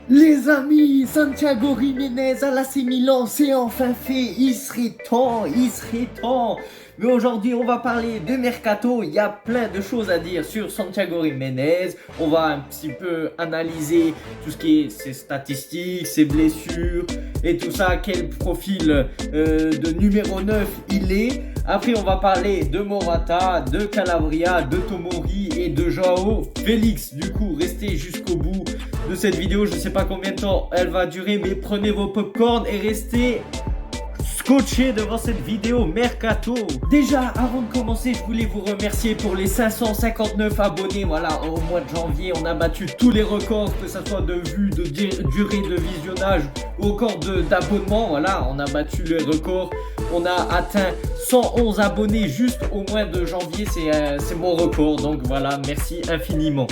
Les amis, Santiago Jiménez à l'AC Milan, c'est enfin fait, il serait temps, il serait temps. Mais aujourd'hui, on va parler de Mercato, il y a plein de choses à dire sur Santiago Jiménez. On va un petit peu analyser tout ce qui est ses statistiques, ses blessures et tout ça, quel profil de numéro 9 il est. Après, on va parler de Morata, de Calabria, de Tomori et de Joao Félix. Du coup, restez jusqu'au bout de cette vidéo. Je ne sais pas combien de temps elle va durer, mais prenez vos popcorn et restez scotchés devant cette vidéo Mercato. Déjà, avant de commencer, je voulais vous remercier pour les 559 abonnés. Voilà, au mois de janvier, on a battu tous les records, que ce soit de vues, de durée de visionnage ou encore d'abonnements. Voilà, on a battu les records. On a atteint 111 abonnés juste au mois de janvier. C'est mon record. Donc voilà, merci infiniment.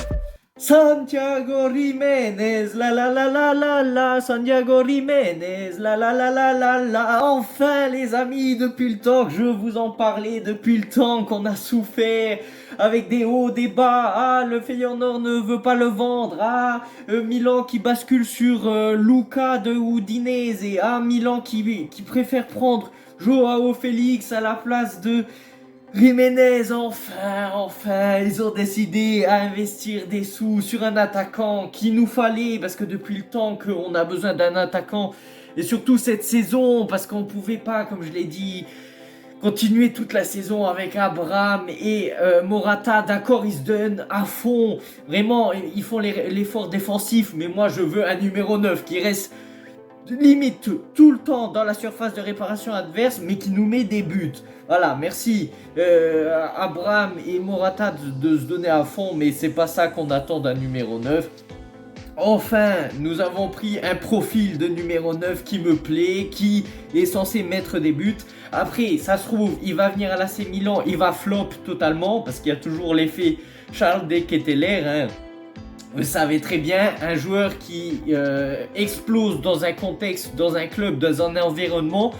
Santiago Jiménez, la la la la la la, Santiago Jiménez, la la la la la la. Enfin les amis, depuis le temps que je vous en parlais, depuis le temps qu'on a souffert avec des hauts, des bas. Ah, le Feyenoord ne veut pas le vendre. Ah, Milan qui bascule sur Luca de Udinese. Ah, Milan qui préfère prendre Joao Félix à la place de Jiménez, enfin, ils ont décidé à investir des sous sur un attaquant qu'il nous fallait, parce que depuis le temps qu'on a besoin d'un attaquant, et surtout cette saison, parce qu'on pouvait pas, comme je l'ai dit, continuer toute la saison avec Abraham et Morata. D'accord, ils se donnent à fond, vraiment, ils font l'effort défensif, mais moi je veux un numéro 9 qui reste limite tout le temps dans la surface de réparation adverse, mais qui nous met des buts. Voilà, merci Abraham et Morata de se donner à fond, mais c'est pas ça qu'on attend d'un numéro 9. Enfin, nous avons pris un profil de numéro 9 qui me plaît, qui est censé mettre des buts. Après, ça se trouve, il va venir à l'AC Milan, il va flop totalement, parce qu'il y a toujours l'effet Charles de Ketteler, hein. Vous savez très bien, un joueur qui explose dans un contexte, dans un club, dans un environnement,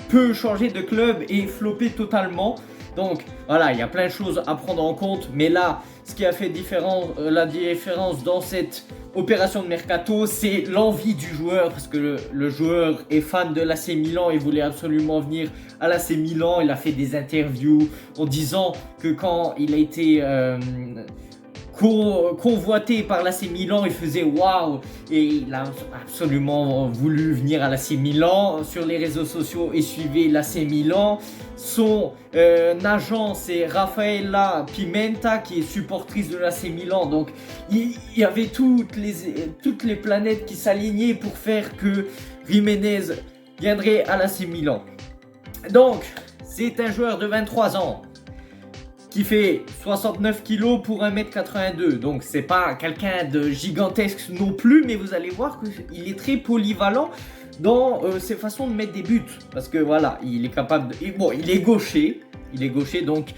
peut changer de club et flopper totalement. Donc voilà, il y a plein de choses à prendre en compte. Mais là, ce qui a fait la différence dans cette opération de Mercato, c'est l'envie du joueur. Parce que le joueur est fan de l'AC Milan et voulait absolument venir à l'AC Milan. Il a fait des interviews en disant que quand il a été convoité par l'AC Milan, il faisait waouh, et il a absolument voulu venir à l'AC Milan. Sur les réseaux sociaux, et suivez l'AC Milan. Son agent, c'est Raffaella Pimenta, qui est supportrice de l'AC Milan. Donc il y avait toutes les planètes qui s'alignaient pour faire que Jiménez viendrait à l'AC Milan. Donc c'est un joueur de 23 ans qui fait 69 kg pour 1m82. Donc c'est pas quelqu'un de gigantesque non plus, mais vous allez voir qu'il est très polyvalent dans ses façons de mettre des buts. Parce que voilà, il est capable de... Bon, il est gaucher. Donc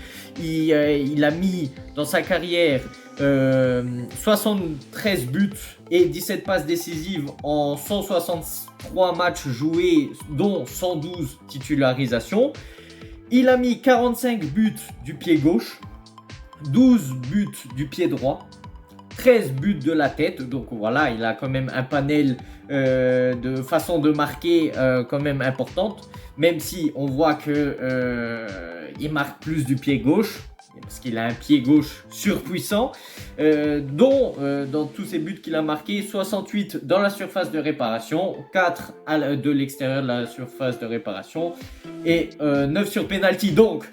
il a mis dans sa carrière 73 buts et 17 passes décisives en 163 matchs joués, dont 112 titularisations. Il a mis 45 buts du pied gauche, 12 buts du pied droit, 13 buts de la tête. Donc voilà, il a quand même un panel de façon de marquer quand même importante. Même si on voit que il marque plus du pied gauche, parce qu'il a un pied gauche surpuissant, dont dans tous ses buts qu'il a marqués, 68 dans la surface de réparation, 4 de l'extérieur de la surface de réparation et 9 sur penalty. Donc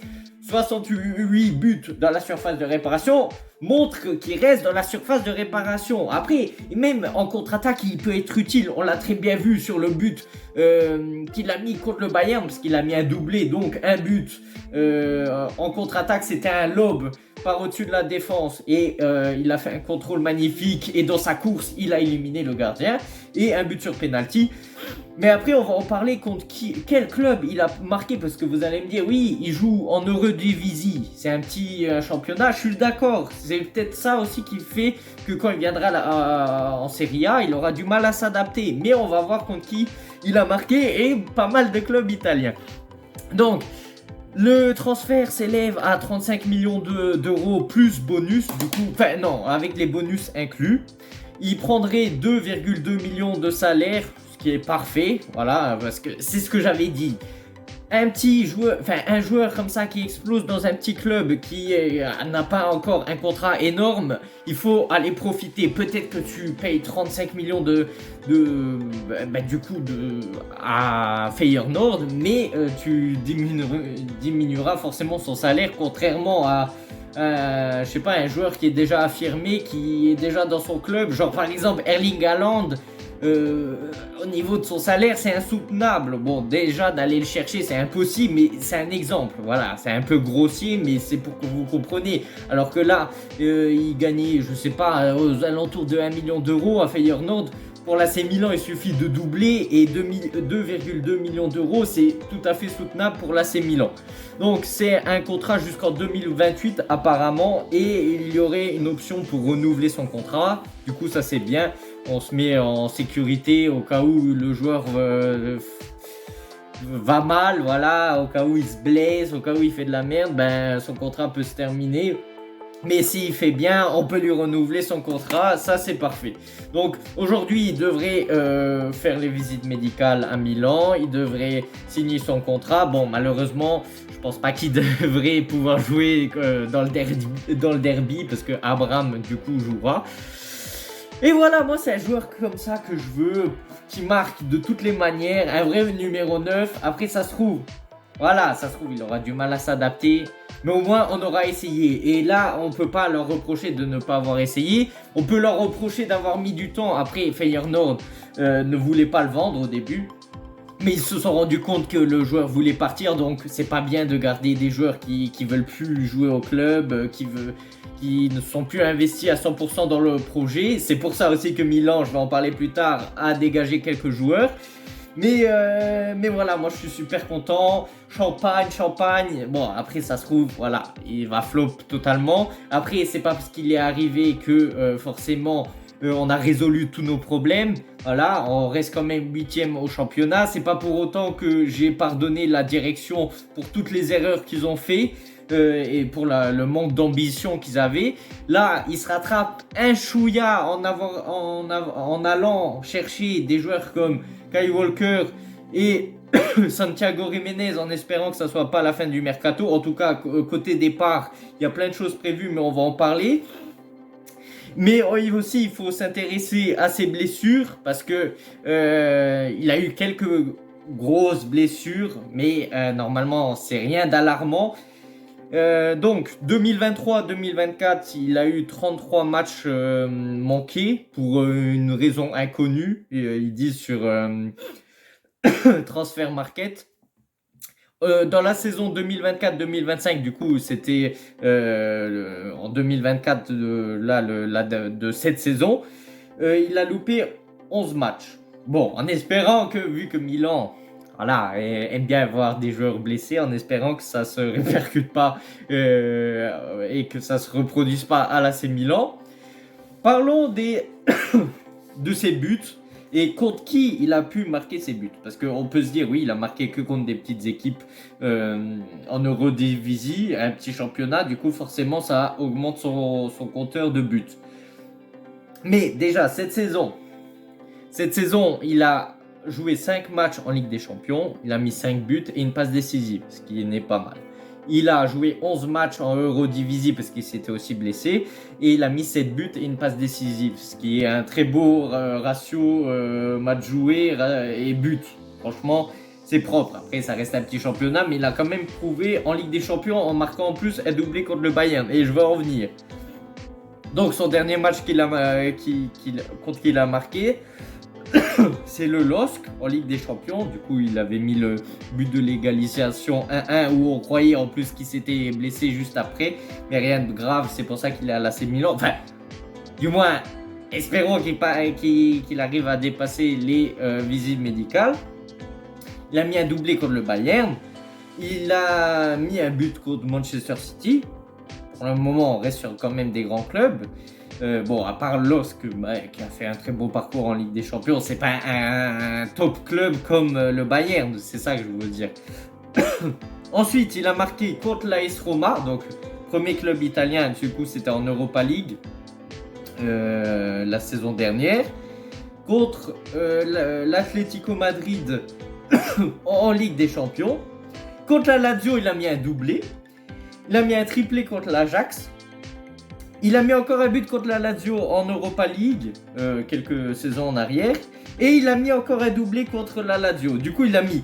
68 buts dans la surface de réparation montre qu'il reste dans la surface de réparation. Après, même en contre-attaque, il peut être utile. On l'a très bien vu sur le but qu'il a mis contre le Bayern, parce qu'il a mis un doublé, donc un but en contre-attaque. C'était un lob par au-dessus de la défense et il a fait un contrôle magnifique, et dans sa course, il a éliminé le gardien, et un but sur penalty. Mais après, on va en parler contre quel club il a marqué, parce que vous allez me dire, oui, il joue en Eredivisie, c'est un petit championnat. Je suis d'accord, c'est peut-être ça aussi qui fait que quand il viendra en Serie A, il aura du mal à s'adapter. Mais on va voir contre qui il a marqué, et pas mal de clubs italiens. Donc, le transfert s'élève à 35 millions d'euros plus bonus, du coup, enfin non, avec les bonus inclus. il prendrait 2,2 millions de salaire, ce qui est parfait, voilà, parce que c'est ce que j'avais dit. Un joueur comme ça qui explose dans un petit club qui n'a pas encore un contrat énorme, il faut aller profiter. Peut-être que tu payes 35 millions à Feyenoord, mais tu diminueras forcément son salaire, contrairement à je sais pas, un joueur qui est déjà affirmé, qui est déjà dans son club, genre par exemple Erling Haaland. Au niveau de son salaire, c'est insoutenable. Bon, déjà d'aller le chercher, c'est impossible, mais c'est un exemple. Voilà, c'est un peu grossier, mais c'est pour que vous compreniez. Alors que là, il gagnait, je sais pas, aux alentours de 1 million d'euros à Feyenoord. Pour l'AC Milan, il suffit de doubler et 2,2 millions d'euros, c'est tout à fait soutenable pour l'AC Milan. Donc c'est un contrat jusqu'en 2028 apparemment et il y aurait une option pour renouveler son contrat. Du coup ça c'est bien, on se met en sécurité au cas où le joueur va mal, voilà, au cas où il se blesse, au cas où il fait de la merde, ben son contrat peut se terminer. Mais s'il fait bien, on peut lui renouveler son contrat, ça c'est parfait. Donc aujourd'hui, il devrait faire les visites médicales à Milan, il devrait signer son contrat. Bon, malheureusement, je pense pas qu'il devrait pouvoir jouer dans le derby parce que Abraham du coup jouera. Et voilà, moi c'est un joueur comme ça que je veux, qui marque de toutes les manières, un vrai numéro 9. Après ça se trouve, voilà, ça se trouve, il aura du mal à s'adapter. Mais au moins, on aura essayé. Et là, on ne peut pas leur reprocher de ne pas avoir essayé. On peut leur reprocher d'avoir mis du temps. Après, Feyenoord ne voulait pas le vendre au début. Mais ils se sont rendus compte que le joueur voulait partir. Donc, c'est pas bien de garder des joueurs qui veulent plus jouer au club, qui ne sont plus investis à 100% dans le projet. C'est pour ça aussi que Milan, je vais en parler plus tard, a dégagé quelques joueurs. Mais voilà, moi je suis super content. Champagne. Bon, après ça se trouve, voilà, il va flop totalement. Après, c'est pas parce qu'il est arrivé que forcément on a résolu tous nos problèmes. Voilà, on reste quand même 8e au championnat. C'est pas pour autant que j'ai pardonné la direction pour toutes les erreurs qu'ils ont fait. Et pour le manque d'ambition qu'ils avaient. Là, ils se rattrapent un chouïa en allant chercher des joueurs comme Kyle Walker et Santiago Jiménez en espérant que ça soit pas la fin du mercato. En tout cas, côté départ, il y a plein de choses prévues, mais on va en parler. Mais aussi, il faut s'intéresser à ses blessures parce que il a eu quelques grosses blessures, mais normalement, c'est rien d'alarmant. Donc 2023-2024, il a eu 33 matchs manqués pour une raison inconnue, ils disent sur Transfer Market. Dans la saison 2024-2025, du coup, c'était en 2024 de cette saison, il a loupé 11 matchs. Bon, en espérant que, vu que Milan aime bien avoir des joueurs blessés, en espérant que ça se répercute pas et que ça se reproduise pas à l'AC Milan. Parlons de ses buts et contre qui il a pu marquer ses buts. Parce qu'on peut se dire, oui, il a marqué que contre des petites équipes en Eurodivisie, un petit championnat, du coup forcément ça augmente son compteur de buts. Mais déjà, cette saison, il a joué 5 matchs en Ligue des Champions, il a mis 5 buts et une passe décisive, ce qui n'est pas mal. Il a joué 11 matchs en Eurodivisie parce qu'il s'était aussi blessé et il a mis 7 buts et une passe décisive, ce qui est un très beau ratio match joué et but. Franchement, c'est propre. Après, ça reste un petit championnat, mais il a quand même prouvé en Ligue des Champions en marquant en plus un doublé contre le Bayern et je vais en venir. Donc son dernier match contre qui il a marqué, c'est le LOSC en Ligue des Champions. Du coup, il avait mis le but de l'égalisation 1-1 où on croyait en plus qu'il s'était blessé juste après. Mais rien de grave, c'est pour ça qu'il est à l'AC Milan. Enfin, du moins, espérons qu'il arrive à dépasser les visites médicales. Il a mis un doublé contre le Bayern. Il a mis un but contre Manchester City. Pour le moment, on reste sur quand même des grands clubs. Bon, à part LOSC qui a fait un très beau parcours en Ligue des Champions, c'est pas un top club comme le Bayern, c'est ça que je veux dire. Ensuite, il a marqué contre l'AS Roma, donc premier club italien, du coup c'était en Europa League. la saison dernière. Contre l'Atlético Madrid en Ligue des Champions. Contre la Lazio, il a mis un doublé. Il a mis un triplé contre l'Ajax. Il a mis encore un but contre la Lazio en Europa League, quelques saisons en arrière. Et il a mis encore un doublé contre la Lazio. Du coup, il a mis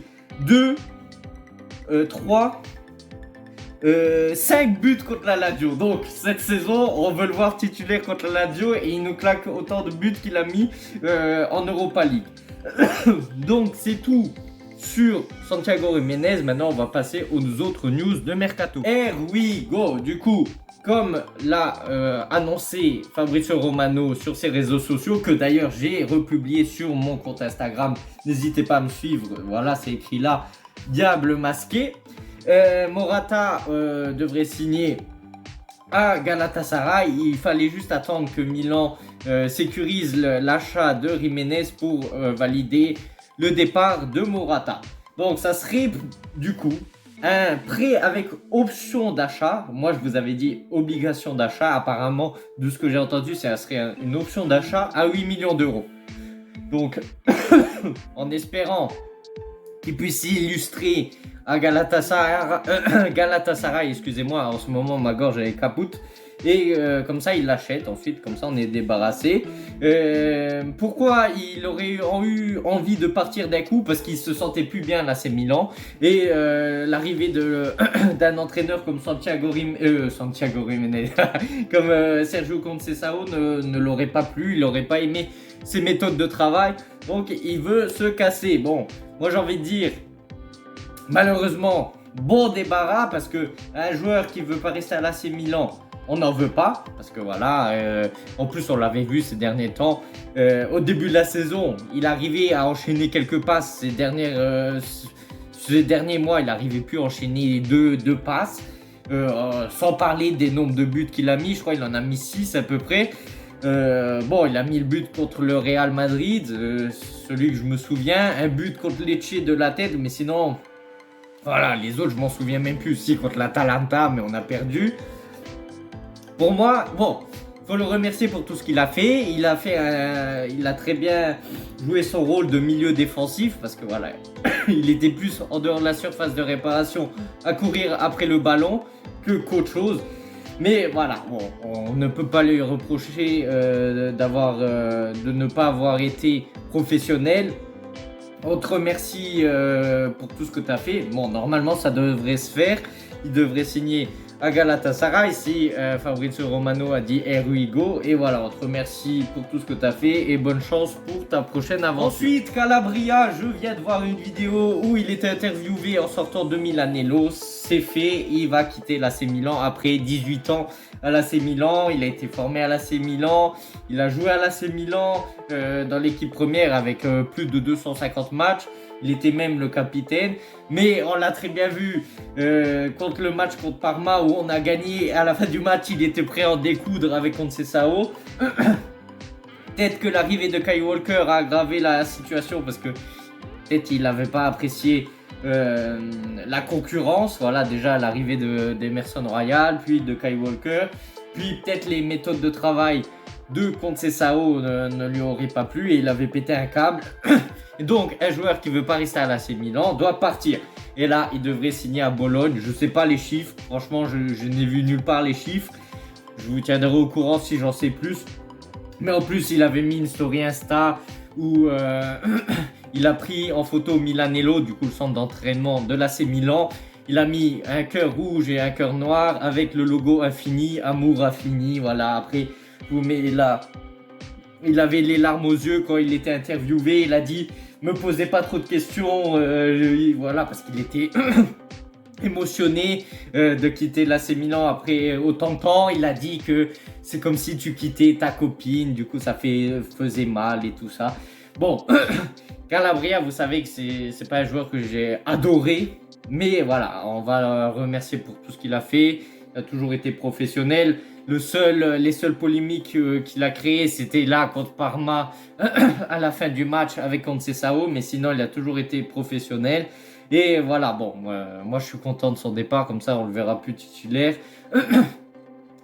5 buts contre la Lazio. Donc, cette saison, on veut le voir titulaire contre la Lazio et il nous claque autant de buts qu'il a mis en Europa League. Donc, c'est tout sur Santiago Giménez. Maintenant, on va passer aux autres news de Mercato. Here we go. Du coup, comme l'a annoncé Fabrizio Romano sur ses réseaux sociaux, que d'ailleurs j'ai republié sur mon compte Instagram, n'hésitez pas à me suivre, voilà, c'est écrit là, Diable Masqué. Morata devrait signer à Galatasaray. Il fallait juste attendre que Milan sécurise l'achat de Giménez pour valider le départ de Morata. Donc ça serait du coup un prêt avec option d'achat. Moi je vous avais dit obligation d'achat. Apparemment de ce que j'ai entendu ça serait une option d'achat à 8 millions d'euros. Donc en espérant qu'il puisse illustrer à Galatasaray, excusez-moi, en ce moment ma gorge est capoute. Et comme ça il l'achète ensuite, comme ça on est débarrassé. Pourquoi il aurait eu envie de partir d'un coup? Parce qu'il se sentait plus bien à l'AC Milan. Et l'arrivée d'un entraîneur comme Santiago Giménez comme Sergio Conceição ne l'aurait pas plu, il n'aurait pas aimé ses méthodes de travail. Donc il veut se casser. Bon, moi j'ai envie de dire, malheureusement, bon débarras, parce que un joueur qui veut pas rester à l'AC Milan, on n'en veut pas, parce que voilà, en plus on l'avait vu ces derniers temps, au début de la saison, il arrivait à enchaîner quelques passes. Ces derniers mois, il n'arrivait plus à enchaîner deux passes, sans parler des nombres de buts qu'il a mis. Je crois qu'il en a mis 6 à peu près. Bon, il a mis le but contre le Real Madrid, celui que je me souviens, un but contre Lecce de la tête, mais sinon, voilà, les autres je m'en souviens même plus. Si, contre l'Atalanta, mais on a perdu. Pour moi, bon, faut le remercier pour tout ce qu'il a fait. Il a très bien joué son rôle de milieu défensif, parce que voilà, il était plus en dehors de la surface de réparation à courir après le ballon qu'autre chose. Mais voilà, bon, on ne peut pas lui reprocher de ne pas avoir été professionnel. On te remercie pour tout ce que tu as fait. Bon, normalement, ça devrait se faire. Il devrait signer à Galatasaray si Fabrizio Romano a dit here we go. Et voilà, on te remercie pour tout ce que tu as fait et bonne chance pour ta prochaine aventure. Ensuite, Calabria, je viens de voir une vidéo où il était interviewé en sortant de Milanello. C'est fait, il va quitter l'AC Milan après 18 ans à l'AC Milan. Il a été formé à l'AC Milan, il a joué à l'AC Milan dans l'équipe première avec plus de 250 matchs. Il était même le capitaine, mais on l'a très bien vu contre le match contre Parma où on a gagné. À la fin du match, il était prêt à en découdre avec Conceição. Peut-être que l'arrivée de Kyle Walker a aggravé la situation parce que peut-être il n'avait pas apprécié la concurrence. Voilà, déjà l'arrivée d'Emerson Royal, puis de Kyle Walker, puis peut-être les méthodes de travail de Conceição ne lui auraient pas plu et il avait pété un câble. Et donc, un joueur qui ne veut pas rester à l'AC Milan doit partir. Et là, il devrait signer à Bologne. Je ne sais pas les chiffres. Franchement, je n'ai vu nulle part les chiffres. Je vous tiendrai au courant si j'en sais plus. Mais en plus, il avait mis une story Insta où il a pris en photo Milanello, du coup le centre d'entraînement de l'AC Milan. Il a mis un cœur rouge et un cœur noir avec le logo infini, amour infini. Voilà, après, vous mettez là. Il avait les larmes aux yeux quand il était interviewé. Il a dit « Me posez pas trop de questions. » Voilà, parce qu'il était émotionné de quitter l'AC Milan après autant de temps. Il a dit que c'est comme si tu quittais ta copine. Du coup, ça faisait mal et tout ça. Bon, Calabria, vous savez que c'est pas un joueur que j'ai adoré. Mais voilà, on va le remercier pour tout ce qu'il a fait. Il a toujours été professionnel. Les seules polémiques qu'il a créées, c'était là contre Parma à la fin du match avec Conceição, mais sinon il a toujours été professionnel. Et voilà, bon, moi je suis content de son départ, comme ça on le verra plus titulaire.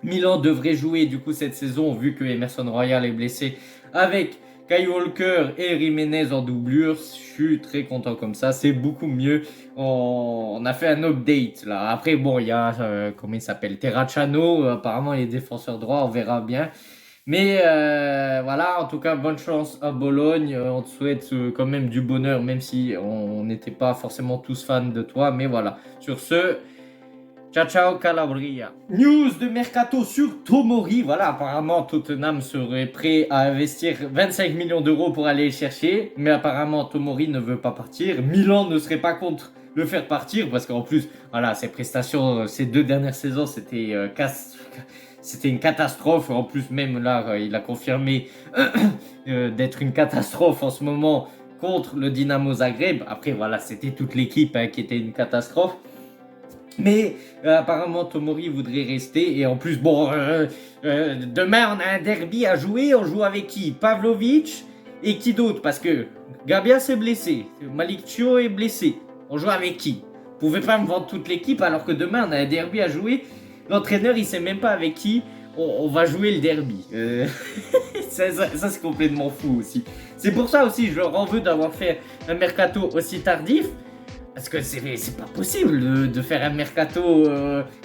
Milan devrait jouer du coup cette saison vu que Emerson Royal est blessé avec Kyle Walker et Jiménez en doublure. Je suis très content comme ça, c'est beaucoup mieux. On a fait un update là. Après bon, il y a comment il s'appelle, Terracciano, apparemment il est défenseur droit, on verra bien. Mais voilà, en tout cas, bonne chance à Bologne. On te souhaite quand même du bonheur, même si on n'était pas forcément tous fans de toi. Mais voilà, sur ce, ciao ciao Calabria. News de Mercato sur Tomori. Voilà, apparemment Tottenham serait prêt à investir 25 millions d'euros pour aller le chercher. Mais apparemment Tomori ne veut pas partir. Milan ne serait pas contre le faire partir parce qu'en plus, voilà, ses prestations, ces 2 dernières saisons, c'était une catastrophe. En plus, même là, il a confirmé d'être une catastrophe en ce moment contre le Dynamo Zagreb. Après, voilà, c'était toute l'équipe qui était une catastrophe. Mais apparemment, Tomori voudrait rester. Et en plus, bon, demain, on a un derby à jouer. On joue avec qui? Pavlovic et qui d'autre? Parce que Gabia s'est blessé. Malik Thio est blessé. On joue avec qui? Vous pouvez pas me vendre toute l'équipe alors que demain, on a un derby à jouer. L'entraîneur, il sait même pas avec qui on va jouer le derby. Ça c'est complètement fou aussi. C'est pour ça aussi, je leur en veux d'avoir fait un mercato aussi tardif. Parce que c'est pas possible de faire un mercato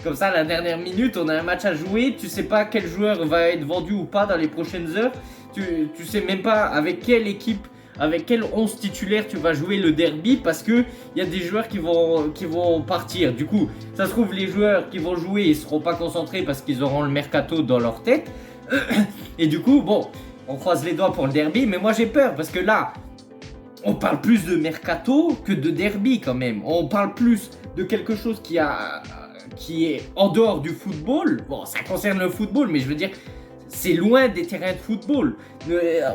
comme ça à la dernière minute. On a un match à jouer, tu sais pas quel joueur va être vendu ou pas dans les prochaines heures. Tu sais même pas avec quelle équipe, avec quel 11 titulaire tu vas jouer le derby parce que il y a des joueurs qui vont partir. Du coup, ça se trouve les joueurs qui vont jouer, ils seront pas concentrés parce qu'ils auront le mercato dans leur tête. Et du coup, bon, on croise les doigts pour le derby, mais moi j'ai peur parce que là, on parle plus de mercato que de derby quand même. On parle plus de quelque chose qui est en dehors du football. Bon, ça concerne le football, mais je veux dire, c'est loin des terrains de football.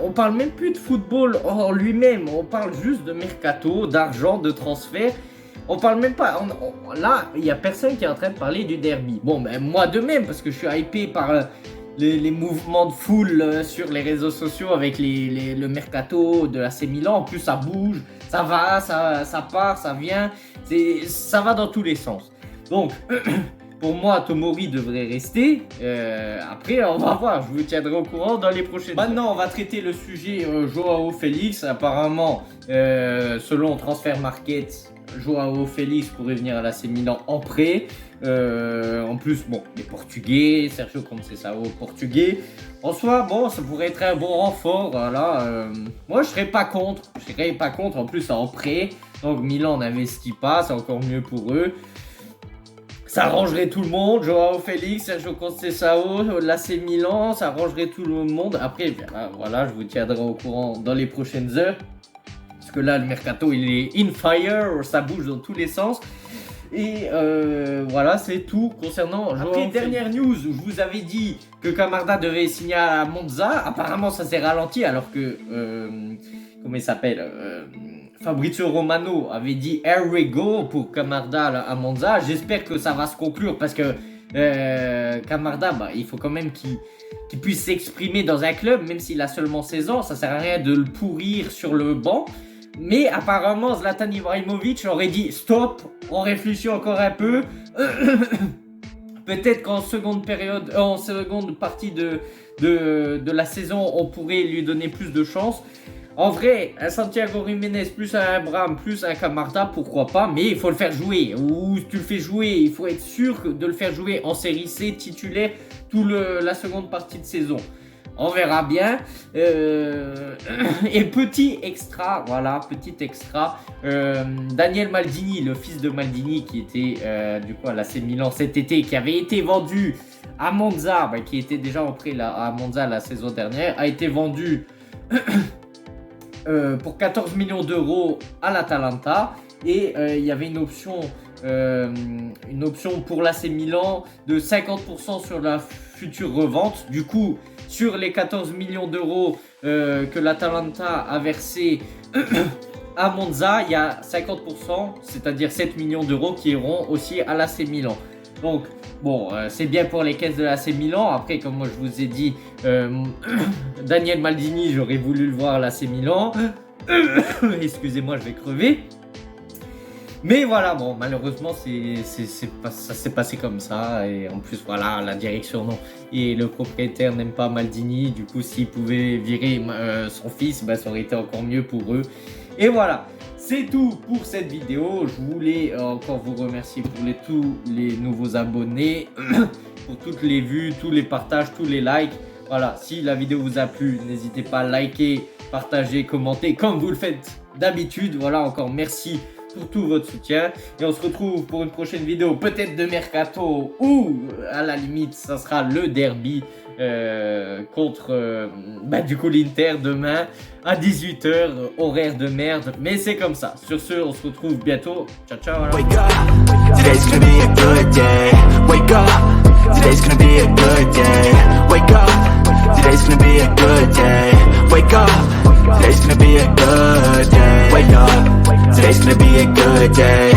On parle même plus de football en lui-même. On parle juste de mercato, d'argent, de transfert. On parle même pas. Là, il y a personne qui est en train de parler du derby. Bon, ben moi de même, parce que je suis hypé par les mouvements de foule sur les réseaux sociaux avec le mercato de l'AC Milan. En plus, ça bouge, ça va, ça part, ça vient. Ça va dans tous les sens. Donc, pour moi, Tomori devrait rester. Après, on va voir. Je vous tiendrai au courant dans les prochaines. Maintenant, on va traiter le sujet Joao Félix. Apparemment, selon Transfer Market, Joao Félix pourrait venir à l'AC Milan en prêt. En plus, bon, les Portugais, Sergio Conceição portugais. En soi, bon, ça pourrait être un bon renfort. Voilà. Moi, je serais pas contre. En plus, c'est en prêt. Donc, Milan n'investit pas. C'est encore mieux pour eux. Ça arrangerait tout le monde. Joao Félix, Sergio Conceição, l'AC Milan, ça arrangerait tout le monde. Après, voilà, je vous tiendrai au courant dans les prochaines heures. Parce que là, le mercato, il est in fire. Ça bouge dans tous les sens. Et voilà, c'est tout concernant Joao. Après, dernière news, où je vous avais dit que Camarda devait signer à Monza. Apparemment, ça s'est ralenti alors que... comment il s'appelle Fabrizio Romano avait dit here we go pour Camarda à Monza. J'espère que ça va se conclure parce que Camarda, il faut quand même qu'il puisse s'exprimer dans un club, même s'il a seulement 16 ans. Ça sert à rien de le pourrir sur le banc. Mais apparemment, Zlatan Ibrahimovic aurait dit stop, on réfléchit encore un peu. Peut-être qu'en seconde partie de la saison, on pourrait lui donner plus de chance. En vrai, un Santiago Jiménez plus un Abraham plus un Camarda, pourquoi pas, mais il faut le faire jouer. Ou tu le fais jouer, il faut être sûr de le faire jouer en série C titulaire la seconde partie de saison. On verra bien. Et petit extra, Daniel Maldini, le fils de Maldini qui était du coup à l'AC Milan cet été, qui avait été vendu à Monza, qui était déjà en prêt à Monza la saison dernière, a été vendu pour 14 millions d'euros à l'Atalanta. Et il y avait une option pour l'AC Milan de 50% sur la future revente. Du coup, sur les 14 millions d'euros que l'Atalanta a versé à Monza, il y a 50%, c'est-à-dire 7 millions d'euros qui iront aussi à l'AC Milan. Donc, bon, c'est bien pour les caisses de l'AC Milan. Après, comme moi je vous ai dit, Daniel Maldini, j'aurais voulu le voir à l'AC Milan. Excusez-moi, je vais crever. Mais voilà, bon, malheureusement, ça s'est passé comme ça. Et en plus, voilà, la direction non. Et le propriétaire n'aime pas Maldini. Du coup, s'il pouvait virer son fils, bah, ça aurait été encore mieux pour eux. Et voilà, c'est tout pour cette vidéo. Je voulais encore vous remercier pour tous les nouveaux abonnés, pour toutes les vues, tous les partages, tous les likes. Voilà, si la vidéo vous a plu, n'hésitez pas à liker, partager, commenter comme vous le faites d'habitude. Voilà, encore merci pour tout votre soutien. Et on se retrouve pour une prochaine vidéo, peut-être de Mercato ou à la limite, ça sera le derby contre du coup l'Inter demain à 18h, horaire de merde. Mais c'est comme ça. Sur ce, on se retrouve bientôt. Ciao, ciao. Voilà. Wake up, today's gonna be a good day. Wake up, today's gonna be a good day. Wake up, today's gonna be a good day. Wake up, today's gonna be a good day. Wake up, today's gonna be a good day.